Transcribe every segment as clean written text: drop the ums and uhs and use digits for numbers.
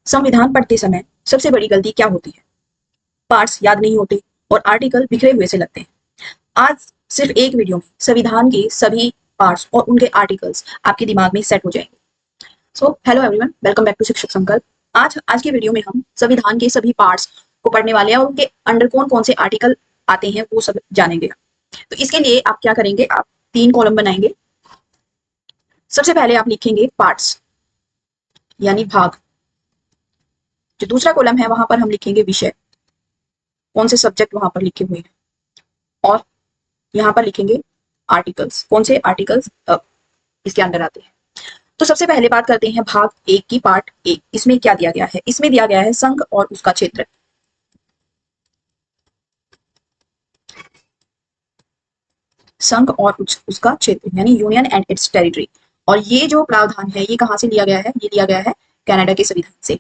संविधान पढ़ते समय सबसे बड़ी गलती क्या होती है? पार्ट्स याद नहीं होते और आर्टिकल बिखरे हुए से लगते हैं। आज सिर्फ एक वीडियो में संविधान के सभी पार्ट्स और उनके आर्टिकल्स आपके दिमाग में सेट हो जाएंगे। So hello everyone, welcome back to Shikshak Sankalp. आज की वीडियो में हम संविधान के सभी पार्ट्स को पढ़ने वाले हैं और उनके अंडर कौन कौन से आर्टिकल आते हैं वो सब जानेंगे। तो इसके लिए आप क्या करेंगे, आप 3 कॉलम बनाएंगे। सबसे पहले आप लिखेंगे पार्ट्स यानी भाग। जो दूसरा कॉलम है वहां पर हम लिखेंगे विषय, कौन से सब्जेक्ट वहां पर लिखे हुए हैं। और यहाँ पर लिखेंगे आर्टिकल्स, कौन से आर्टिकल्स इसके अंदर आते हैं। तो सबसे पहले बात करते हैं भाग 1 की, पार्ट 1। इसमें क्या दिया गया है? इसमें दिया गया है संघ और उसका क्षेत्र। संघ और उसका क्षेत्र यानी यूनियन एंड इट्स टेरिटरी। और ये जो प्रावधान है ये कहां से लिया गया है? ये लिया गया है कनाडा के संविधान से।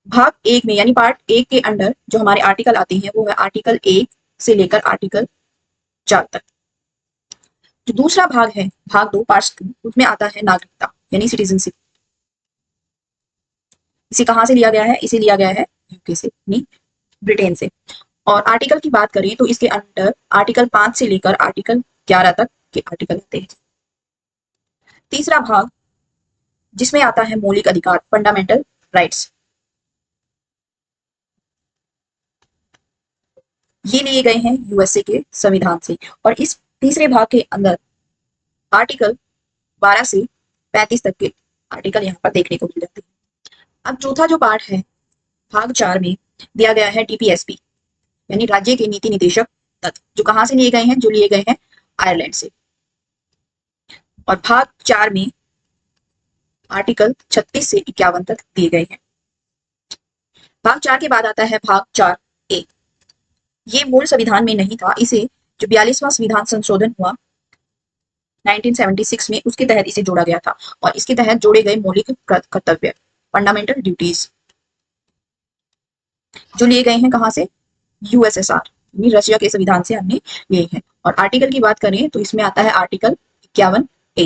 भाग 1 में यानी पार्ट 1 के अंडर जो हमारे आर्टिकल आते हैं वो है आर्टिकल 1 से लेकर आर्टिकल 4 तक। जो दूसरा भाग है, भाग 2 पार्ट 2, उसमें आता है नागरिकता यानी सिटीजनशिप। इसे कहां से लिया गया है? इसे लिया गया है यूके से, यानी ब्रिटेन से। और आर्टिकल की बात करें तो इसके अंडर आर्टिकल 5 से लेकर आर्टिकल 11 तक के आर्टिकल आते हैं। तीसरा भाग जिसमें आता है मौलिक अधिकार, फंडामेंटल राइट्स। ये लिए गए हैं यूएसए के संविधान से। और इस तीसरे भाग के अंदर आर्टिकल 12 से 35 तक के आर्टिकल यहाँ पर देखने को मिल जाते हैं। अब चौथा जो पार्ट है, भाग 4 में दिया गया है डीपीएसपी यानी राज्य के नीति निदेशक तत्व, जो कहां से लिए गए हैं? जो लिए गए हैं आयरलैंड से। और भाग 4 में आर्टिकल 36 से 51 तक दिए गए हैं। भाग 4 के बाद आता है भाग 4A। ये मूल संविधान में नहीं था, इसे जो 42वां संविधान संशोधन हुआ 1976 में, उसके तहत इसे जोड़ा गया था। और इसके तहत जोड़े गए मौलिक कर्तव्य, फंडामेंटल ड्यूटीज, जो लिए गए हैं कहां से? यूएसएसआर यानी रशिया के संविधान से हमने लिए हैं। और आर्टिकल की बात करें तो इसमें आता है आर्टिकल 51A।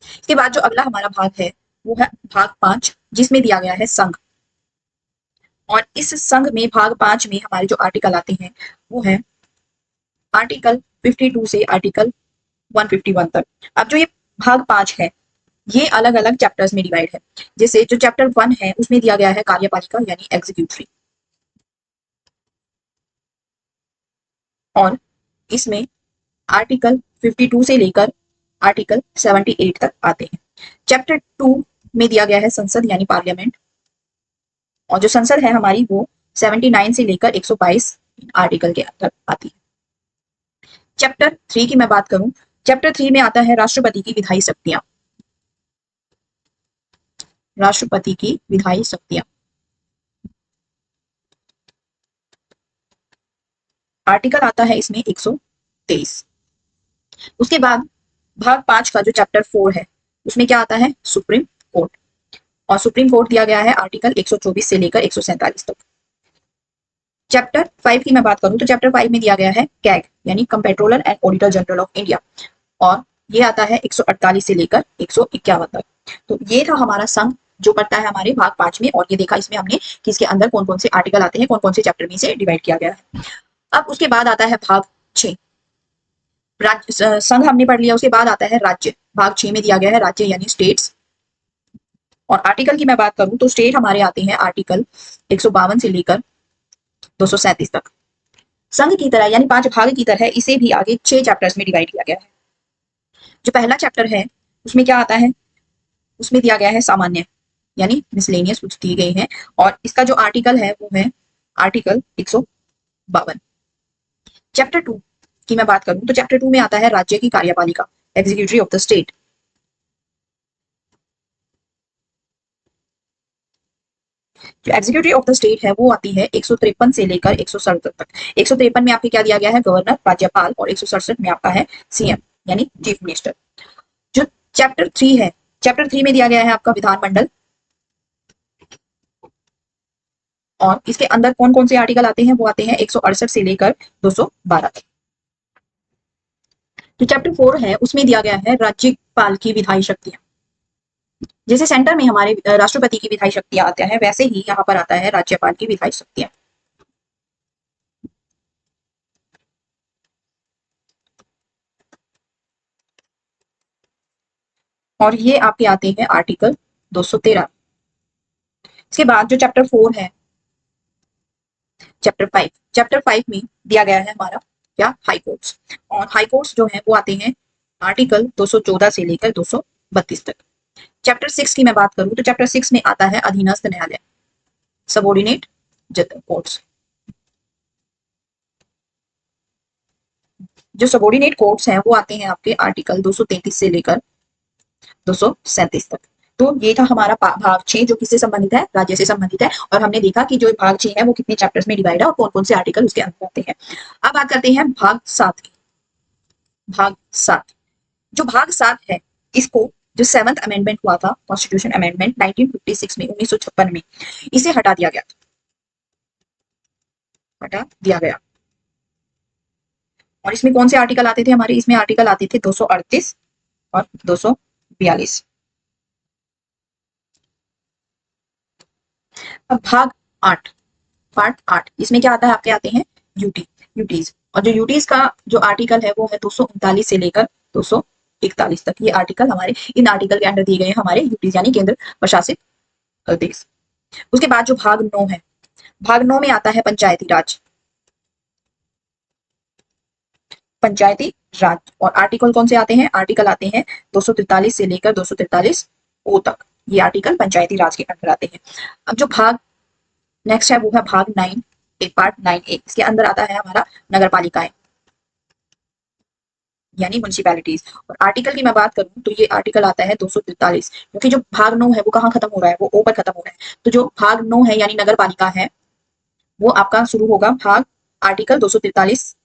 इसके बाद जो अगला हमारा भाग है वो है भाग 5, जिसमें दिया गया है संघ। और इस संघ में भाग 5 में हमारे जो आर्टिकल आते हैं वो है आर्टिकल 52 से आर्टिकल 151 तक। अब जो ये भाग 5 है ये अलग अलग चैप्टर्स में डिवाइड है। जैसे जो चैप्टर 1 है उसमें दिया गया है कार्यपालिका यानी एग्जीक्यूटिव। और इसमें आर्टिकल 52 से लेकर आर्टिकल 78 तक आते हैं। चैप्टर 2 में दिया गया है संसद यानी पार्लियामेंट। और जो संसद है हमारी वो 79 से लेकर 122 आर्टिकल के अंदर आती है। चैप्टर 3 की मैं बात करूं, चैप्टर 3 में आता है राष्ट्रपति की विधायी शक्तियां। राष्ट्रपति की विधायी शक्तियां आर्टिकल आता है इसमें 123। उसके बाद भाग 5 का जो चैप्टर 4 है उसमें क्या आता है? Supreme court. और सुप्रीम कोर्ट दिया गया है आर्टिकल 124 से लेकर 147 तक। चैप्टर 5 की मैं बात करूं तो चैप्टर 5 में दिया गया है कैग यानी comptroller and auditor general of India. और ये आता है 148 से लेकर 151 तक। तो ये था हमारा संघ जो पड़ता है हमारे भाग 5 में। और ये देखा इसमें हमने कि इसके अंदर कौन कौन से आर्टिकल आते हैं, कौन कौन से चैप्टर में से डिवाइड किया गया है। अब उसके बाद आता है भाग 6। संघ हमने पढ़ लिया, उसके बाद आता है राज्य। भाग 6 में दिया गया है राज्य यानी स्टेट्स। और आर्टिकल की मैं बात करूं तो स्टेट हमारे आते हैं आर्टिकल 152 से लेकर 237 तक। संघ की तरह यानी 5 भाग की तरह इसे भी आगे 6 चैप्टर्स में डिवाइड किया गया है। जो पहला चैप्टर है उसमें क्या आता है? उसमें दिया गया है सामान्य यानी मिसलेनियस कुछ दिए गए हैं। और इसका जो आर्टिकल है वो है आर्टिकल 152। चैप्टर 2 की मैं बात करूं तो चैप्टर 2 में आता है राज्य की कार्यपालिका, एग्जीक्यूटिव ऑफ द स्टेट। जो एग्जीक्यूटिव ऑफ द स्टेट है वो आती है 153 से लेकर 167 तक। 153 में आपके क्या दिया गया है? गवर्नर, राज्यपाल। और 167 में आपका है सीएम यानी चीफ मिनिस्टर। जो चैप्टर 3 है, चैप्टर 3 में दिया गया है आपका विधानमंडल। और इसके अंदर कौन कौन से आर्टिकल आते हैं? वो आते हैं 168 से लेकर 212 तक। जो चैप्टर 4 है उसमें दिया गया है राज्यपाल की विधायी शक्तियां जैसे सेंटर में हमारे राष्ट्रपति की विधायी शक्तियां आते हैं, वैसे ही यहाँ पर आता है राज्यपाल की विधायी शक्तियां। और ये आपके आते हैं आर्टिकल 213। इसके बाद जो चैप्टर 4 है, चैप्टर 5 में दिया गया है हमारा क्या, हाई कोर्ट्स। और हाई कोर्ट्स जो है वो आते हैं आर्टिकल 214 से लेकर 232 तक। चैप्टर 6 की मैं बात करूं तो चैप्टर 6 में आता है अधीनस्थ न्यायालय, सबोर्डिनेट कोर्ट्स। जो सबोर्डिनेट कोर्ट्स हैं वो आते हैं आपके आर्टिकल 233 से लेकर 237 तक। तो ये था हमारा भाग 6 जो किससे संबंधित है, राज्य से संबंधित है। और हमने देखा कि जो भाग 6 है वो कितने चैप्टर्स में डिवाइड है और कौन कौन से आर्टिकल उसके अंदर आते हैं। अब बात करते हैं भाग 7 की। भाग 7, जो भाग 7 है, इसको जो 7th अमेंडमेंट हुआ था, कॉन्स्टिट्यूशन अमेंडमेंट 1956 में, 1956 में, इसे हटा दिया गया, हटा दिया गया। और इसमें कौन से आर्टिकल आते थे हमारे, इसमें आर्टिकल आते थे 238 और 242। अब भाग 8, पार्ट 8, इसमें क्या आता है, आपके आते हैं यूटीज। और जो यूटीज का जो आर्टिकल है वो है 239 से लेकर 241 तक। ये आर्टिकल हमारे इन आर्टिकल के अंडर दिए गए हैं हमारे यूटीज यानी केंद्र प्रशासित प्रदेश। उसके बाद जो भाग 9 है, भाग 9 में आता है पंचायती राज। पंचायती राज और आर्टिकल कौन से आते हैं, आर्टिकल आते हैं 243 से लेकर 243 ओ तक। ये आर्टिकल पंचायती राज के अंदर आते हैं। अब जो भाग नेक्स्ट है वो है भाग 9 एक, पार्ट 9A। इसके अंदर आता है हमारा नगर पालिकाएं यानी म्यूनिसिपैलिटीज। और आर्टिकल की मैं बात करूं तो ये आर्टिकल आता है 243, क्योंकि जो भाग 9 है वो कहाँ खत्म हो रहा है, वो ओ पर खत्म हो रहा है। तो जो भाग 9 है यानी नगर पालिका है, वो आपका शुरू होगा भाग आर्टिकल 243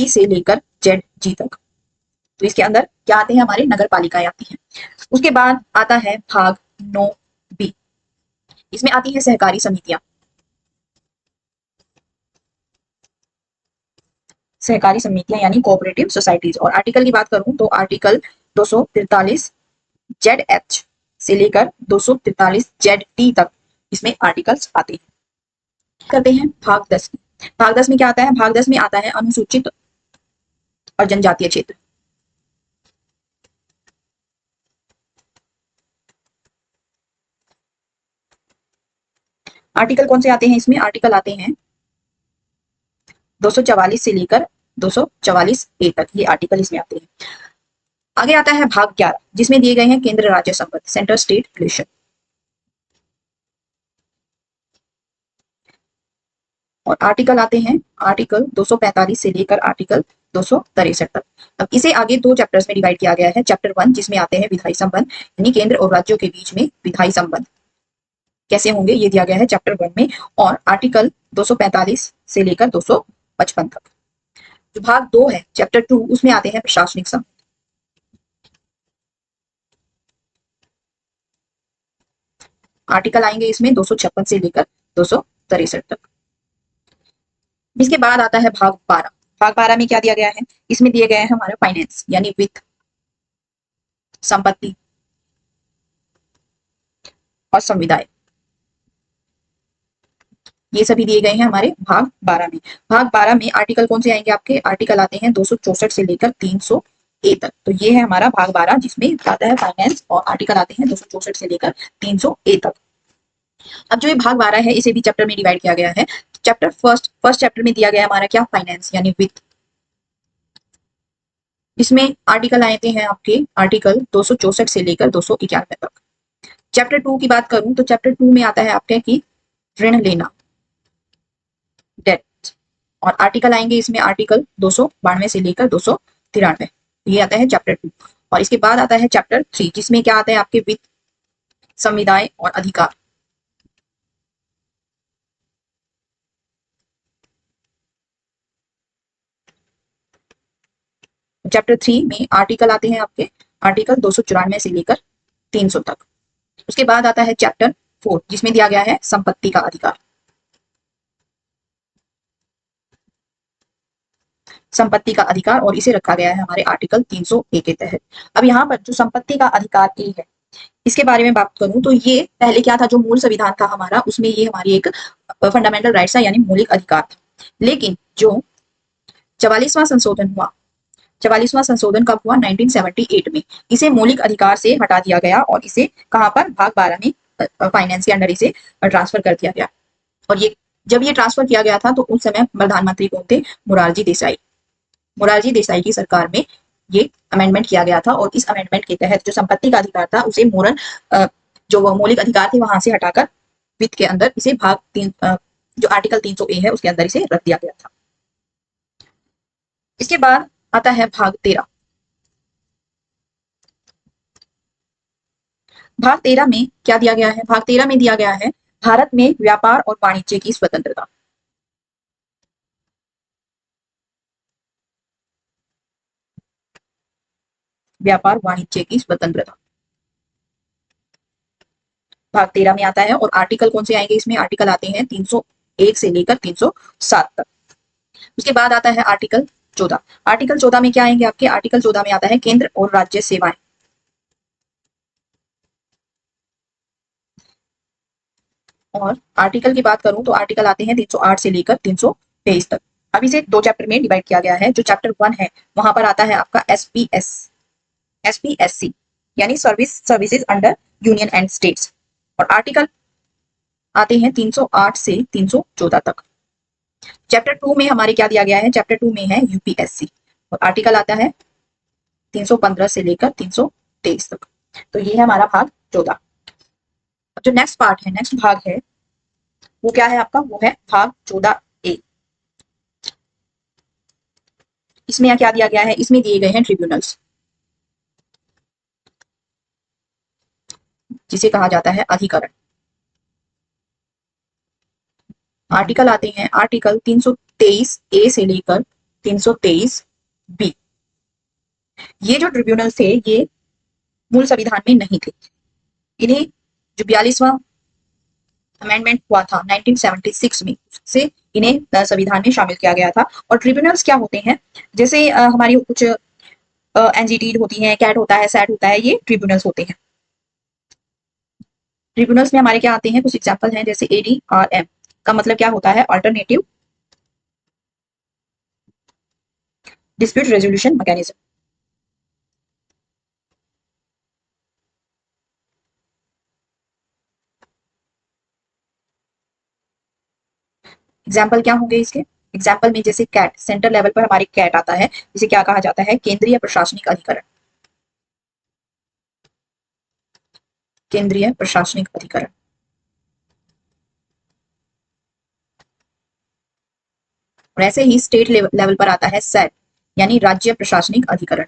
से लेकर ZG तक। तो इसके अंदर क्या आते हैं, हमारे नगर पालिकाएं आती हैं। उसके बाद आता है भाग 9B। इसमें आती है सहकारी समितियां। सहकारी समितियां यानी कोऑपरेटिव सोसाइटीज। और आर्टिकल की बात करूं तो आर्टिकल 243 ZH से लेकर 243 ZT तक इसमें आर्टिकल्स आते हैं। करते हैं भाग 10। भाग 10 में क्या आता है, भाग 10 में आता है अनुसूचित और जनजातीय क्षेत्र। आर्टिकल कौन से आते हैं इसमें, आर्टिकल आते हैं 244 से लेकर 244A तक, ये आर्टिकल इसमें आते हैं। आगे आता है भाग 11 जिसमें दिए गए हैं केंद्र राज्य संबंध, सेंटर स्टेट रिलेशन। और आर्टिकल आते हैं आर्टिकल 245 से लेकर आर्टिकल 263 तक। अब इसे आगे दो चैप्टर्स में डिवाइड किया गया है। चैप्टर 1 जिसमें आते हैं विधायी संबंध यानी केंद्र और राज्यों के बीच में विधायी संबंध कैसे होंगे, ये दिया गया है चैप्टर 1 में। और आर्टिकल 245 से लेकर 255 तक। जो भाग 2 है चैप्टर 2, उसमें आते हैं प्रशासनिक संबंध। आर्टिकल आएंगे इसमें 256 से लेकर 263 तक। इसके बाद आता है भाग 12। भाग 12 में क्या दिया गया है, इसमें दिए गए हैं हमारे फाइनेंस यानी वित्त, संपत्ति और संविदाय, ये सभी दिए गए हैं हमारे भाग 12 में। भाग 12 में आर्टिकल कौन से आएंगे, आपके आर्टिकल आते हैं 264 से लेकर 300A तक। तो ये है हमारा भाग 12 जिसमें आता है फाइनेंस और आर्टिकल आते हैं 264 से लेकर 300A तक। अब जो ये भाग 12 है इसे भी चैप्टर में डिवाइड किया गया है। चैप्टर फर्स्ट चैप्टर में दिया गया हमारा क्या, फाइनेंस यानी वित्त। इसमें आर्टिकल आते हैं आपके आर्टिकल 264 से लेकर 291 तक। चैप्टर 2 की बात करूं तो चैप्टर 2 में आता है आपके कि ऋण लेना, डेट। और आर्टिकल आएंगे इसमें आर्टिकल 292 से लेकर 293, ये आता है चैप्टर 2। और इसके बाद आता है चैप्टर 3 जिसमें क्या आता है आपके वित्त, संविदाय और अधिकार। चैप्टर 3 में आर्टिकल आते हैं आपके आर्टिकल 294 से लेकर 300 तक। उसके बाद आता है चैप्टर 4 जिसमें दिया गया है संपत्ति का अधिकार। संपत्ति का अधिकार और इसे रखा गया है हमारे आर्टिकल 301 के तहत। अब यहाँ पर जो संपत्ति का अधिकार ए है इसके बारे में बात करूं तो ये पहले क्या था, जो मूल संविधान था हमारा, उसमें ये हमारी एक फंडामेंटल राइट्स था यानी मौलिक अधिकार था। लेकिन जो 44वां संशोधन हुआ, 44वां संशोधन कब हुआ? 1978 में। इसे मौलिक अधिकार से हटा दिया गया और इसे कहां पर? भाग 12 में फाइनेंस के अंडर इसे ट्रांसफर कर दिया गया। और ये जब ये ट्रांसफर किया गया था तो उस समय प्रधानमंत्री कौन थे? मोरारजी देसाई। मोरारजी देसाई की सरकार में ये अमेंडमेंट किया गया था और इस अमेंडमेंट के तहत जो संपत्ति का अधिकार था उसे जो वो मौलिक अधिकार थे वहां से हटाकर वित्त के अंदर इसे भाग तीन जो आर्टिकल 300A है उसके अंदर इसे रख दिया गया था। इसके बाद आता है भाग 13। भाग 13 में क्या दिया गया है? भाग 13 में दिया गया है भारत में व्यापार और वाणिज्य की स्वतंत्रता। व्यापार वाणिज्य की स्वतंत्रता भाग 13 में आता है। और आर्टिकल कौन से आएंगे इसमें? आर्टिकल आते हैं 301 से लेकर 307 तक। उसके बाद आता है आर्टिकल 14। आर्टिकल 14 में क्या आएंगे आपके? आर्टिकल 14 में आता है केंद्र और राज्य सेवाएं। और आर्टिकल की बात करूं तो आर्टिकल आते हैं 308 से लेकर 323 तक। अब इसे दो चैप्टर में डिवाइड किया गया है। जो चैप्टर 1 है वहां पर आता है आपका एसपीएससी यानी services under union and states. और आर्टिकल आते हैं 308 से 314 तक। चैप्टर 2 में हमारे क्या दिया गया है? चैप्टर 2 में है यूपीएससी और आर्टिकल आता है 315 से लेकर 323 तक। तो ये है हमारा भाग 14। अब जो नेक्स्ट पार्ट है, नेक्स्ट भाग है, वो क्या है आपका? वो है भाग 14A। इसमें क्या दिया गया है? इसमें दिए गए हैं ट्रिब्यूनल्स, जिसे कहा जाता है अधिकरण। आर्टिकल आते हैं आर्टिकल 323A से लेकर 323B। ये जो ट्रिब्यूनल थे ये मूल संविधान में नहीं थे। इन्हें जो 42वां अमेंडमेंट हुआ था 1976 में, से इन्हें संविधान में शामिल किया गया था। और ट्रिब्यूनल्स क्या होते हैं? जैसे हमारी कुछ एनजीटी होती हैं, कैट होता है, सैट होता है, ये ट्रिब्यूनल्स होते हैं। ट्रिब्यूनल्स में हमारे क्या आते हैं? कुछ एग्जांपल हैं, जैसे ADRM का मतलब क्या होता है? Alternative dispute resolution mechanism. Example क्या होंगे इसके? एग्जाम्पल में जैसे कैट, सेंटर लेवल पर हमारे कैट आता है, जिसे क्या कहा जाता है? केंद्रीय प्रशासनिक अधिकरण। केंद्रीय प्रशासनिक अधिकरण। और ऐसे ही स्टेट लेवल पर आता है सेट यानी राज्य प्रशासनिक अधिकरण।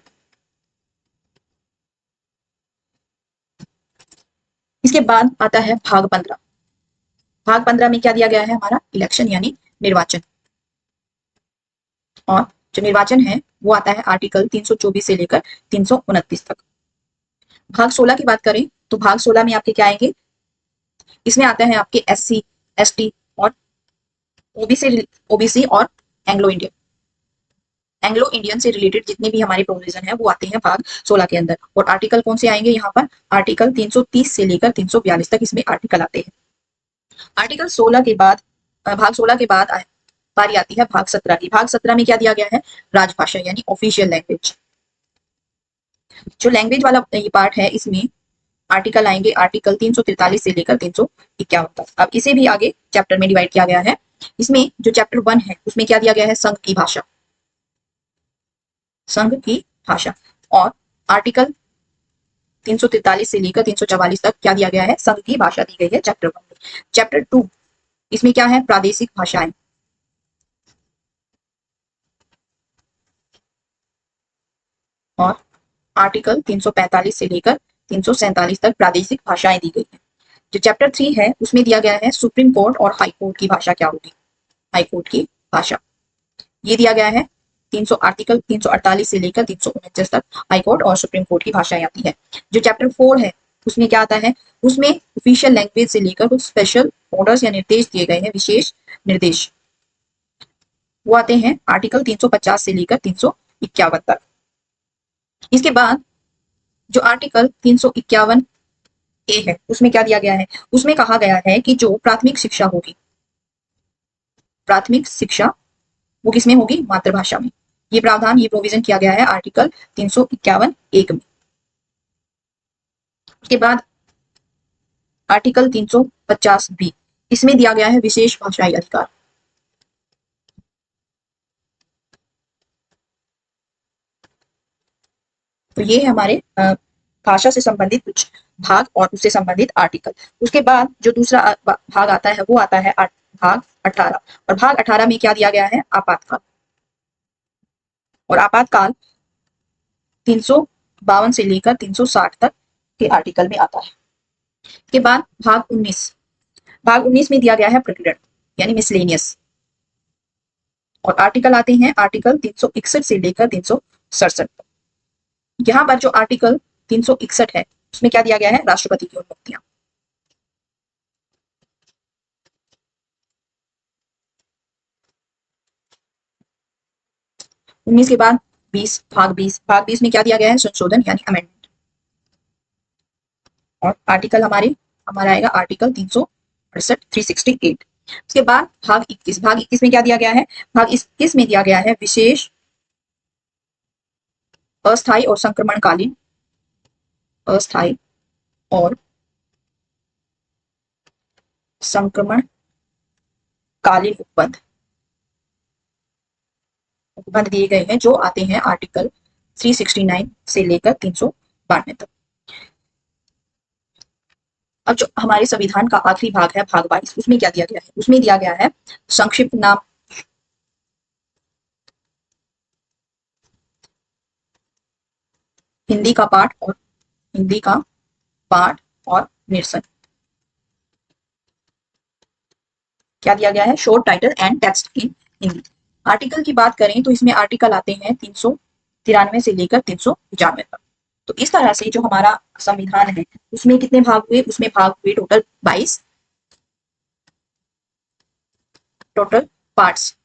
इसके बाद आता है भाग 15। भाग 15 में क्या दिया गया है? हमारा इलेक्शन यानी निर्वाचन। और जो निर्वाचन है वो आता है आर्टिकल 324 से लेकर 329 तक। भाग 16 की बात करें तो भाग 16 में आपके क्या आएंगे? इसमें आता है आपके SC ST और ओबीसी और एंग्लो इंडियन। एंग्लो इंडियन से रिलेटेड जितने भी हमारे प्रोविजन है वो आते हैं भाग 16 के अंदर। और आर्टिकल कौन से आएंगे यहाँ पर? आर्टिकल 330 से लेकर 342 तक इसमें आर्टिकल आते हैं। आर्टिकल 16 के बाद भाग 16 के बाद बारी आती है भाग 17 की। भाग 17 में क्या दिया गया है? राजभाषा यानी ऑफिशियल लैंग्वेज। जो लैंग्वेज वाला ये पार्ट है इसमें आर्टिकल आएंगे आर्टिकल 343 से लेकर 351 तक। अब इसे भी आगे चैप्टर में डिवाइड किया गया है। इसमें जो चैप्टर 1 है उसमें क्या दिया गया है? संघ की भाषा। संघ की भाषा। और आर्टिकल 343 से लेकर 344 तक क्या दिया गया है? संघ की भाषा दी गई है चैप्टर 1 में। चैप्टर 2 इसमें क्या है? प्रादेशिक भाषाएं। और आर्टिकल 345 से लेकर 347 तक प्रादेशिक भाषाएं दी गई है। जो चैप्टर 3 है उसमें दिया गया है सुप्रीम कोर्ट और हाई कोर्ट की भाषा क्या होगी? हाई कोर्ट की भाषा ये दिया गया है। आर्टिकल 348 से लेकर 349 तक हाई कोर्ट और सुप्रीम कोर्ट की भाषाएं आती है। जो चैप्टर 4 है उसमें क्या आता है? उसमें ऑफिशियल लैंग्वेज से लेकर कुछ स्पेशल ऑर्डर्स या निर्देश दिए गए हैं, विशेष निर्देश, वो आते हैं आर्टिकल 350 से लेकर 351 तक। इसके बाद जो आर्टिकल 351 ए है उसमें क्या दिया गया है, उसमें कहा गया है कि जो प्राथमिक शिक्षा होगी, प्राथमिक शिक्षा वो किसमें होगी, मातृभाषा में। ये प्रावधान, ये प्रोविजन किया गया है आर्टिकल 351 एक में। उसके बाद आर्टिकल 350 बी, इसमें दिया गया है विशेष भाषाई अधिकार। तो ये है हमारे भाषा से संबंधित कुछ भाग और उससे संबंधित आर्टिकल। उसके बाद जो दूसरा भाग आता है वो आता है भाग 18, और भाग 18 में क्या दिया गया है, आपातकाल। और आपातकाल 352 से लेकर 360 तक के आर्टिकल में आता है। के बाद भाग 19, भाग 19 में दिया गया है प्रकरण यानी मिसलेनियस, और आर्टिकल आते हैं आर्टिकल 361 से लेकर 367 तक। यहाँ पर जो आर्टिकल 361 है उसमें क्या दिया गया है, राष्ट्रपति की अनुमतियां। उन्नीस के बाद 20, भाग 20, भाग 20 में क्या दिया गया है, संशोधन यानी अमेंडमेंट। और आर्टिकल हमारा आएगा आर्टिकल 368 368। उसके बाद भाग 21, भाग 21 में क्या दिया गया है, भाग 21 में दिया गया है विशेष अस्थायी और संक्रमणकालीन, अस्थायी और संक्रमणकालीन उपबंध, उपबंध दिए गए हैं जो आते हैं आर्टिकल 369 से लेकर 392 तक। अब जो हमारे संविधान का आखिरी भाग है भाग 22, उसमें क्या दिया गया है, उसमें दिया गया है संक्षिप्त नाम, हिंदी का पाठ और हिंदी का पाठ और निरसन। क्या दिया गया है, short title and text in Hindi. Article की बात करें तो इसमें आर्टिकल आते हैं 393 से लेकर 395 तक। तो इस तरह से जो हमारा संविधान है उसमें कितने भाग हुए, उसमें भाग हुए टोटल 22, टोटल पार्ट्स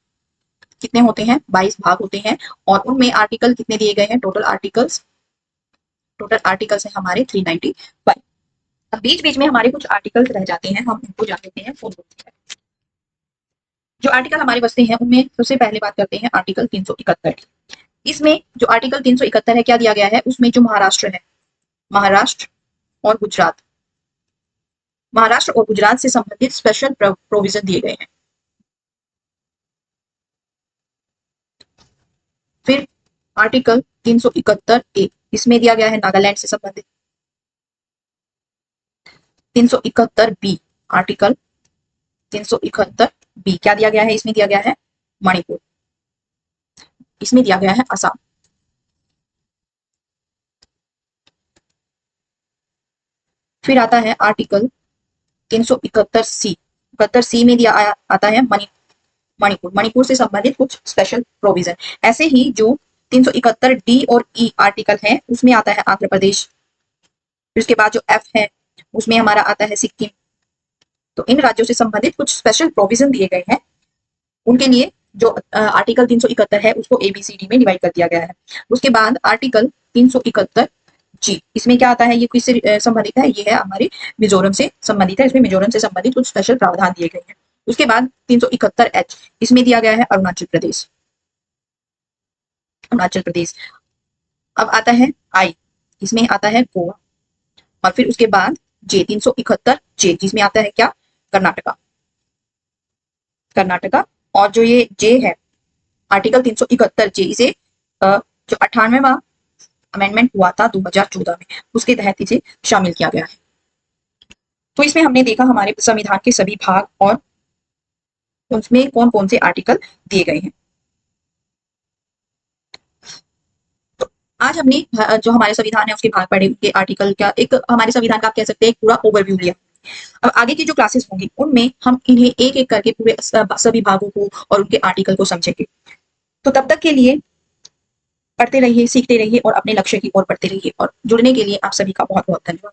कितने होते हैं, 22 भाग होते हैं। और उनमें आर्टिकल कितने दिए गए हैं, टोटल आर्टिकल्स है हमारे 395। अब बीच बीच में हमारे कुछ आर्टिकल्स रह जाते हैं, हम उनको जान लेते हैं कौन होते हैं। जो आर्टिकल हमारे बचते हैं उनमें सबसे पहले बात करते हैं आर्टिकल 371 की। इसमें जो आर्टिकल 371 है क्या दिया गया है, उसमें जो महाराष्ट्र है, महाराष्ट्र और गुजरात, महाराष्ट्र और गुजरात से संबंधित स्पेशल प्रोविजन दिए गए हैं। फिर आर्टिकल 371 ए, इसमें दिया गया है नागालैंड से संबंधित। 371 बी, आर्टिकल 371 बी क्या दिया गया है, इसमें दिया गया है मणिपुर, इसमें दिया गया है असम। फिर आता है आर्टिकल 371 सी, 71 सी में दिया आता है मणिपुर, मणिपुर से संबंधित कुछ स्पेशल प्रोविजन। ऐसे ही जो 371 डी और ई आर्टिकल है उसमें आता है आंध्र प्रदेश। फिर उसके बाद जो एफ है उसमें हमारा आता है सिक्किम। तो इन राज्यों से संबंधित कुछ स्पेशल प्रोविजन दिए गए हैं, उनके लिए जो आर्टिकल 371 है उसको एबीसीडी में डिवाइड कर दिया गया है। उसके बाद आर्टिकल 371 जी, इसमें क्या आता है, ये किससे संबंधित है, ये है हमारे मिजोरम से संबंधित है। इसमें मिजोरम से संबंधित कुछ स्पेशल प्रावधान दिए गए हैं। उसके बाद 371 एच, इसमें दिया गया है अरुणाचल प्रदेश, अरुणाचल प्रदेश। अब आता है आई, इसमें आता है गोवा। और फिर उसके बाद जे 371 जे, जिसमें आता है क्या, कर्नाटका, कर्नाटका। और जो ये जे है आर्टिकल 371 जे, इसे जो 98वां अमेंडमेंट हुआ था 2014 में, उसके तहत इसे शामिल किया गया है। तो इसमें हमने देखा हमारे संविधान के सभी भाग और उसमें कौन कौन से आर्टिकल दिए गए हैं। तो आज हमने जो हमारे संविधान है उसके भाग पढ़े, उनके आर्टिकल का एक हमारे संविधान का आप कह सकते हैं एक पूरा ओवरव्यू लिया। अब आगे की जो क्लासेस होंगी उनमें हम इन्हें एक एक करके पूरे सभी भागों को और उनके आर्टिकल को समझेंगे। तो तब तक के लिए पढ़ते रहिए, सीखते रहिए और अपने लक्ष्य की ओर बढ़ते रहिए। और जुड़ने के लिए आप सभी का बहुत बहुत धन्यवाद।